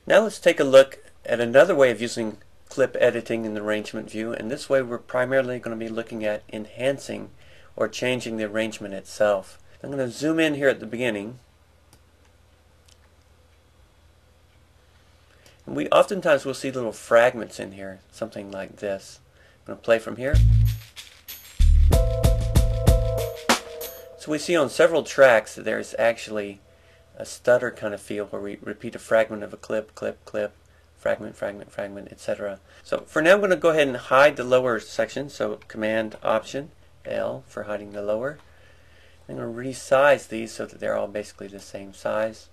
Now let's take a look at another way of using clip editing in the arrangement view, and this way we're primarily going to be looking at enhancing or changing the arrangement itself. I'm going to zoom in here at the beginning. And we oftentimes will see little fragments in here, something like this. I'm going to play from here. So we see on several tracks that there's actually a stutter kind of feel where we repeat a fragment of a clip, clip, clip, fragment, fragment, fragment, etc. So for now I'm going to go ahead and hide the lower section, so Command Option L for hiding the lower. I'm going to resize these so that they're all basically the same size.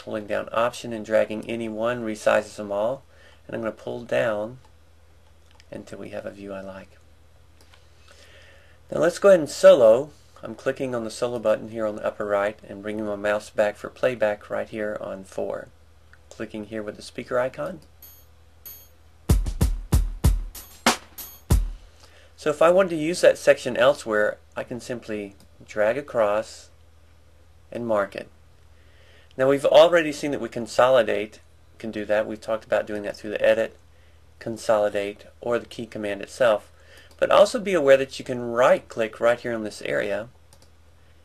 Holding down Option and dragging any one resizes them all, and I'm going to pull down until we have a view I like. Now let's go ahead and solo. I'm clicking on the solo button here on the upper right and bringing my mouse back for playback right here on 4. Clicking here with the speaker icon. So if I wanted to use that section elsewhere, I can simply drag across and mark it. Now we've already seen that we can do that. We've talked about doing that through the Edit, Consolidate, or the key command itself. But also be aware that you can right click right here in this area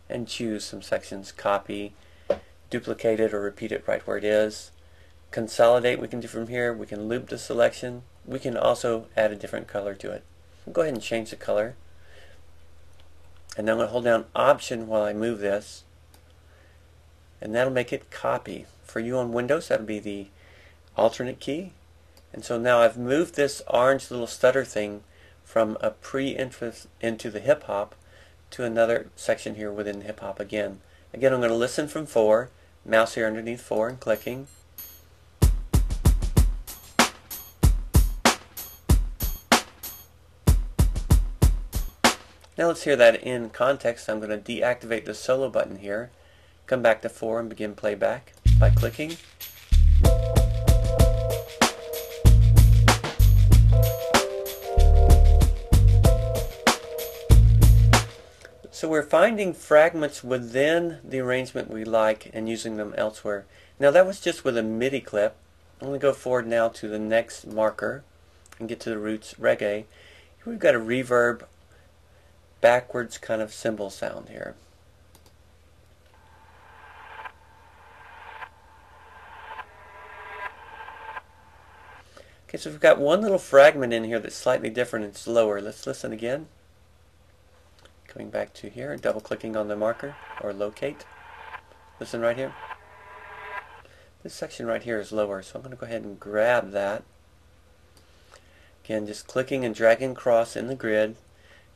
and choose some sections, copy, duplicate it or repeat it right where it is. Consolidate we can do from here. We can loop the selection. We can also add a different color to it. I'll go ahead and change the color. And now I'm going to hold down Option while I move this. And that'll make it copy. For you on Windows, that'll be the alternate key. And so now I've moved this orange little stutter thing from a pre-intro into the hip hop to another section here within hip hop again. Again, I'm going to listen from 4, mouse here underneath 4 and clicking. Now let's hear that in context. I'm going to deactivate the solo button here, come back to 4 and begin playback by clicking. So we're finding fragments within the arrangement we like and using them elsewhere. Now that was just with a MIDI clip. I'm going to go forward now to the next marker and get to the roots reggae. Here we've got a reverb backwards kind of cymbal sound here. Okay, so we've got one little fragment in here that's slightly different and slower. Let's listen again. Coming back to here, double clicking on the marker or locate. Listen right here. This section right here is lower, so I'm going to go ahead and grab that. Again, just clicking and dragging across in the grid.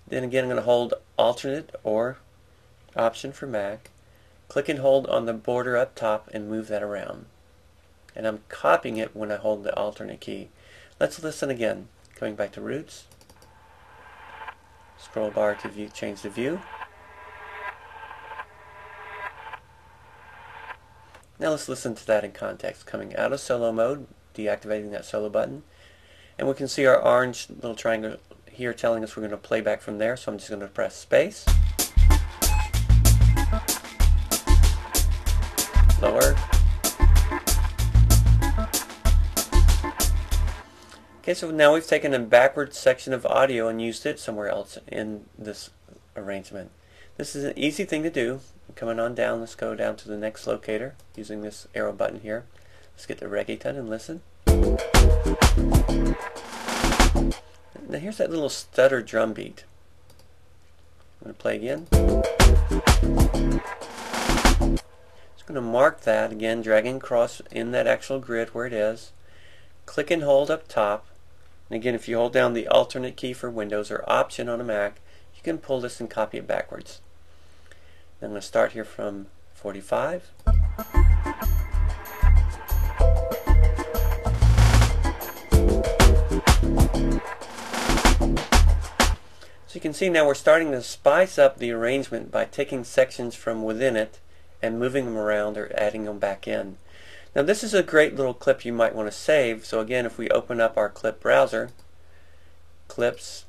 Then again, I'm going to hold alternate or Option for Mac. Click and hold on the border up top and move that around. And I'm copying it when I hold the alternate key. Let's listen again. Coming back to roots. Scroll bar to view, change the view. Now let's listen to that in context. Coming out of solo mode, deactivating that solo button. And we can see our orange little triangle here telling us we're going to play back from there. So I'm just going to press space. Lower. Okay, so now we've taken a backward section of audio and used it somewhere else in this arrangement. This is an easy thing to do. Coming on down, let's go down to the next locator using this arrow button here. Let's get the reggaeton and listen. Now here's that little stutter drum beat. I'm going to play again. Just going to mark that again, dragging across in that actual grid where it is. Click and hold up top. And again, if you hold down the alternate key for Windows or Option on a Mac, you can pull this and copy it backwards. Then I'm going to start here from 45. So you can see now we're starting to spice up the arrangement by taking sections from within it and moving them around or adding them back in. Now this is a great little clip you might want to save. So again, if we open up our clip browser, clips,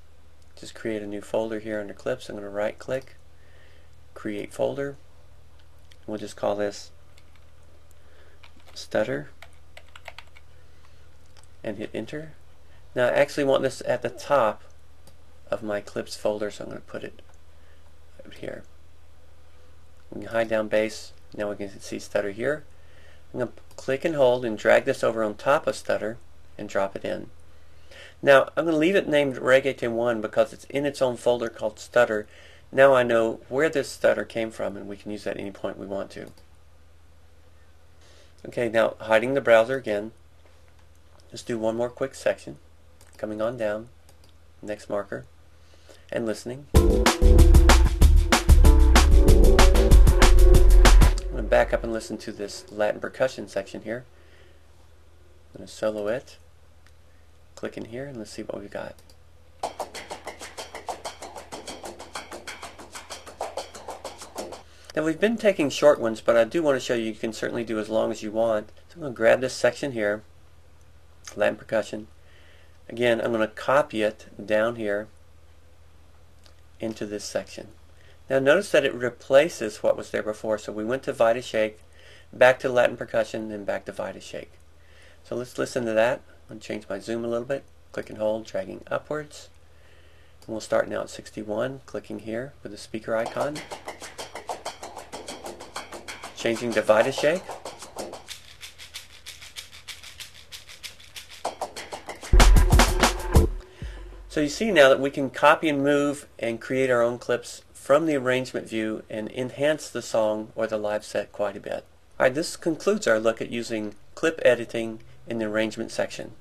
just create a new folder here under clips. I'm going to right click, create folder. We'll just call this stutter stutter and hit enter. Now I actually want this at the top of my clips folder, so I'm going to put it right here. We can hide down bass. Now we can see stutter here. I'm going to click and hold and drag this over on top of stutter and drop it in. Now I'm going to leave it named Reggaeton 1 because it's in its own folder called stutter. Now I know where this stutter came from, and we can use that at any point we want to. Okay, now hiding the browser again, let's do one more quick section. Coming on down, next marker, and listening. I'm going to back up and listen to this Latin percussion section here. I'm going to solo it. Click in here and let's see what we've got. Now we've been taking short ones, but I do want to show you can certainly do as long as you want. So I'm going to grab this section here, Latin percussion. Again, I'm going to copy it down here into this section. Now notice that it replaces what was there before. So we went to Vita Shake, back to Latin percussion, then back to Vita Shake. So let's listen to that. I'm going to change my zoom a little bit. Click and hold, dragging upwards. And we'll start now at 61, clicking here with the speaker icon. Changing to Vita Shake. So you see now that we can copy and move and create our own clips from the arrangement view and enhance the song or the live set quite a bit. Alright, this concludes our look at using clip editing in the arrangement section.